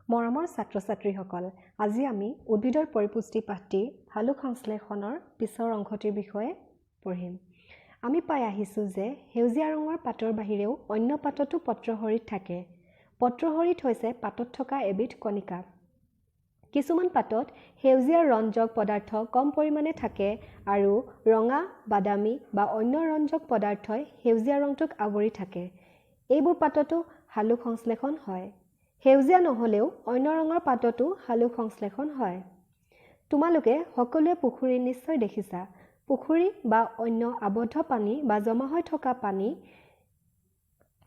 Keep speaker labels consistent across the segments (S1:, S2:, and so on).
S1: মৰমৰ ছাত্ৰ-ছাত্ৰীসকল, আজি আমি উদ্ভিদৰ পৰিপুষ্টি পাঠটি ভালুক সংশ্লেষণৰ পিছৰ অংশটিৰ বিষয়ে পঢ়িম। আমি পাই আহিছোঁ যে সেউজীয়া ৰঙৰ পাতৰ বাহিৰেও অন্য পাততো পত্ৰহৰিত থাকে। পত্ৰহৰিত হৈছে পাতত থকা এবিধ কণিকা। কিছুমান পাতত সেউজীয়া ৰঞ্জক পদাৰ্থ কম পৰিমাণে থাকে আৰু ৰঙা, বাদামী বা অন্য ৰঞ্জক পদাৰ্থই সেউজীয়া ৰংটোক আৱৰি থাকে। এইবোৰ পাততো হালুক সংশ্লেষণ হয়। সেউজীয়া নহলেও অন্য ৰঙৰ পাততো হালুক সংশ্লেষণ হয়। তোমালোকে সকলোৱে পুখুৰী নিশ্চয় দেখিছা। পুখুৰী বা অন্য আবদ্ধ পানী বা জমা হৈ থকা পানী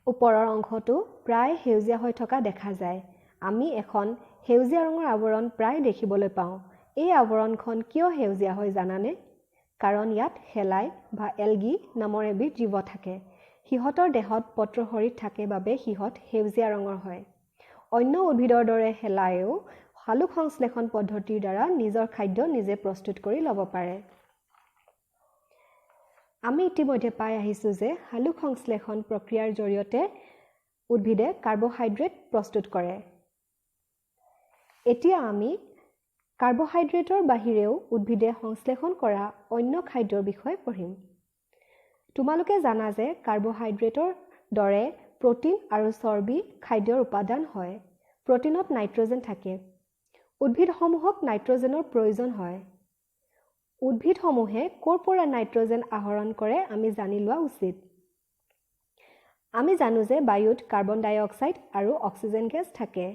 S1: ওপৰৰ অংশটো প্ৰায় সেউজীয়া হৈ থকা দেখা যায়। আমি এখন সেউজীয়া ৰঙৰ আৱৰণ প্ৰায় দেখিবলৈ পাওঁ। এই আৱৰণখন কিয় সেউজীয়া হয় জানানে? কাৰণ ইয়াত শেলাই বা এলগি নামৰ এবিধ জীৱ থাকে। সিহঁতৰ দেহত পত্ৰহৰিত থাকে বাবে সিহঁত সেউজীয়া ৰঙৰ হয়। অন্য উদ্ভিদৰ দৰে শেলাইও হালুক সংশ্লেষণ পদ্ধতিৰ দ্বাৰা নিজৰ খাদ্য নিজে প্ৰস্তুত কৰি ল'ব পাৰে। আমি ইতিমধ্যে পাই আহিছোঁ যে হালুক সংশ্লেষণ প্ৰক্ৰিয়াৰ জৰিয়তে উদ্ভিদে কাৰ্বহাইড্ৰেট প্ৰস্তুত কৰে। এতিয়া আমি কাৰ্বহাইড্ৰেটৰ বাহিৰেও উদ্ভিদে সংশ্লেষণ কৰা অন্য খাদ্যৰ বিষয়ে পঢ়িম। তোমালোকে জানা যে কাৰ্বহাইড্ৰেটৰ দৰে প্ৰটিন আৰু চৰ্বি খাদ্যৰ উপাদান হয়। প্ৰটিনত নাইট্ৰজেন থাকে। উদ্ভিদসমূহক নাইট্ৰজেনৰ প্ৰয়োজন হয়। উদ্ভিদসমূহে ক'ৰ পৰা নাইট্ৰজেন আহৰণ কৰে আমি জানি লোৱা উচিত। আমি জানো যে বায়ুত কাৰ্বন ডাই অক্সাইড আৰু অক্সিজেন গেছ থাকে।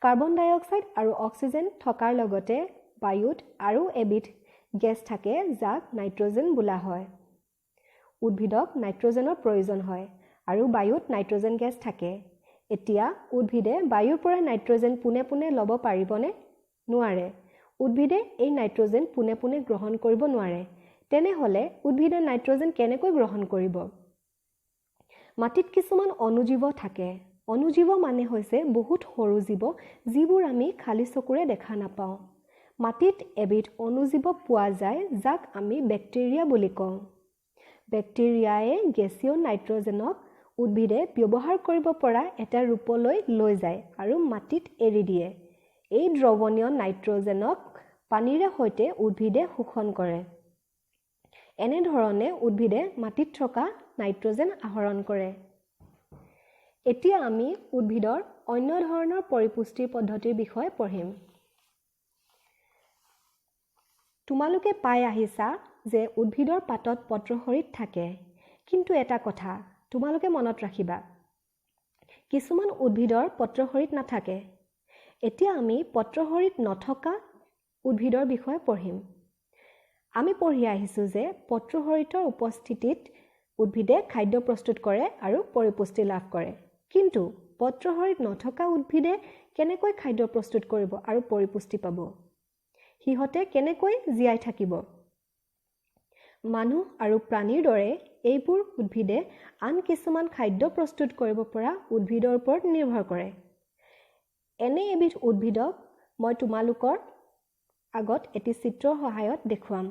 S1: কাৰ্বন ডাই অক্সাইড আৰু অক্সিজেন থকাৰ লগতে বায়ুত আৰু এবিধ গেছ থাকে যাক নাইট্ৰজেন বোলা হয়। উদ্ভিদক নাইট্ৰজেনৰ প্ৰয়োজন হয় আৰু বায়ুত নাইট্ৰজেন গেছ থাকে। এতিয়া উদ্ভিদে বায়ুৰ পৰা নাইট্ৰজেন পোনে পোনে ল'ব পাৰিবনে? নোৱাৰে। উদ্ভিদে এই নাইট্ৰজেন পোনে পোনে গ্ৰহণ কৰিব নোৱাৰে। তেনেহ'লে উদ্ভিদে নাইট্ৰজেন কেনেকৈ গ্ৰহণ কৰিব? মাটিত কিছুমান অণুজীৱ থাকে। অণুজীৱ মানে হৈছে বহুত সৰু জীৱ যিবোৰ আমি খালী চকুৰে দেখা নাপাওঁ। মাটিত এবিধ অণুজীৱ পোৱা যায় যাক আমি বেক্টেৰিয়া বুলি কওঁ। বেক্টেৰিয়ায়ে গেছীয় নাইট্ৰজেনক উদ্ভিদে ব্যৱহাৰ কৰিব পৰা এটা ৰূপলৈ লৈ যায় আৰু মাটিত এৰি দিয়ে। এই দ্ৰৱণীয় নাইট্ৰজেনক পানীৰে সৈতে উদ্ভিদে শোষণ কৰে। এনেধৰণে উদ্ভিদে মাটিত থকা নাইট্ৰজেন আহৰণ কৰে। এতিয়া আমি উদ্ভিদৰ অন্য ধৰণৰ পৰিপুষ্টিৰ পদ্ধতিৰ বিষয়ে পঢ়িম। তোমালোকে পাই আহিছা যে উদ্ভিদৰ পাতত পত্ৰহৰিত থাকে। কিন্তু এটা কথা তোমালোকে মনত ৰাখিবা, কিছুমান উদ্ভিদৰ পত্ৰহৰিত নাথাকে। এতিয়া আমি পত্ৰহৰিত নথকা উদ্ভিদৰ বিষয়ে পঢ়িম। আমি পঢ়ি আহিছোঁ যে পত্ৰহৰিতৰ উপস্থিতিত উদ্ভিদে খাদ্য প্ৰস্তুত কৰে আৰু পৰিপুষ্টি লাভ কৰে। কিন্তু পত্ৰহৰিত নথকা উদ্ভিদে কেনেকৈ খাদ্য প্ৰস্তুত কৰিব আৰু পৰিপুষ্টি পাব? সিহঁতে কেনেকৈ জীয়াই থাকিব? মানুহ আৰু প্ৰাণীৰ দৰে এইবোৰ উদ্ভিদে আন কিছুমান খাদ্য প্ৰস্তুত কৰিব পৰা উদ্ভিদৰ ওপৰত নিৰ্ভৰ কৰে। এনে এবিধ উদ্ভিদক মই তোমালোকৰ আগত এটি চিত্ৰৰ সহায়ত দেখুৱাম।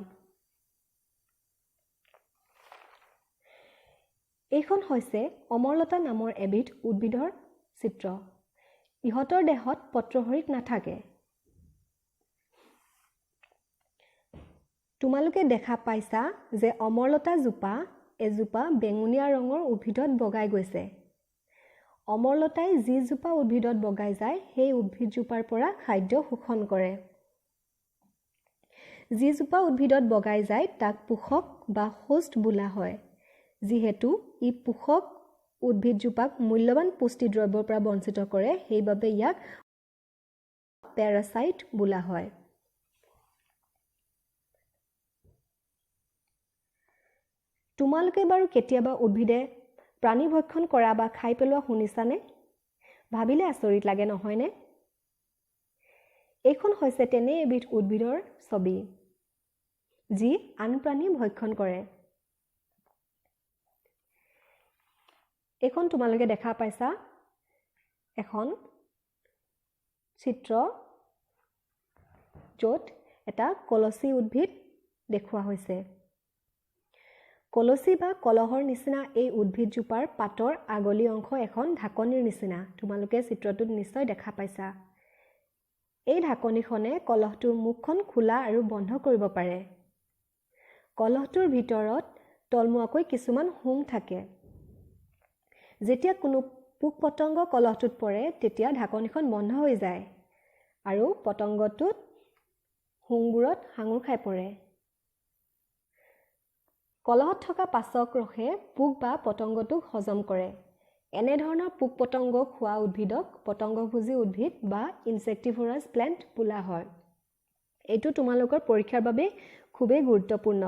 S1: এইখন হৈছে অমৰলতা নামৰ এবিধ উদ্ভিদৰ চিত্ৰ। ইহঁতৰ দেহত পত্ৰহৰিত নাথাকে। তোমালোকে দেখা পাইছা যে অমৰলতা জোপা এজোপা বেঙুনীয়া ৰঙৰ উদ্ভিদত বগাই গৈছে। অমৰলতাই যি জোপা উদ্ভিদত বগাই যায় সেই উদ্ভিদজোপাৰ পৰা খাদ্য শোষণ কৰে। যি জোপা উদ্ভিদত বগাই যায় তাক পোষক বা হোষ্ট বোলা হয়। যিহেতু ই পোষক উদ্ভিদজোপাক মূল্যৱান পুষ্টি দ্ৰব্যৰ পৰা বঞ্চিত কৰে, সেইবাবে ইয়াক পেৰাচাইট বোলা হয়। তোমালোকে বাৰু কেতিয়াবা উদ্ভিদে প্ৰাণী ভক্ষণ কৰা বা খাই পেলোৱা শুনিছানে? ভাবিলে আচৰিত লাগে নহয়নে? এইখন হৈছে তেনে এবিধ উদ্ভিদৰ ছবি যি আন প্ৰাণী ভক্ষণ কৰে। এইখন তোমালোকে দেখা পাইছা এখন চিত্ৰ য'ত এটা কলচী উদ্ভিদ দেখুওৱা হৈছে। কলচী বা কলহৰ নিচিনা এই উদ্ভিদজোপাৰ পাতৰ আগলি অংশ এখন ঢাকনিৰ নিচিনা। তোমালোকে চিত্ৰটোত নিশ্চয় দেখা পাইছা। এই ঢাকনিখনে কলহটোৰ মুখখন খোলা আৰু বন্ধ কৰিব পাৰে। কলহটোৰ ভিতৰত তলমুৱাকৈ কিছুমান হোং থাকে। যেতিয়া কোনো পোক-পতংগ কলহটোত পৰে তেতিয়া ঢাকনিখন বন্ধ হৈ যায় আৰু পতংগটোত হোংবোৰত সাঙুৰ খাই পৰে। কলহত থকা পাচক ৰসে পোক বা পতংগটোক হজম কৰে। এনেধৰণৰ পোক-পতংগ খোৱা উদ্ভিদক পতংগভোজী উদ্ভিদ বা ইনসেক্টিভোৰাছ প্লেণ্ট বোলা হয়। এইটো তোমালোকৰ পৰীক্ষাৰ বাবে খুবেই গুৰুত্বপূৰ্ণ।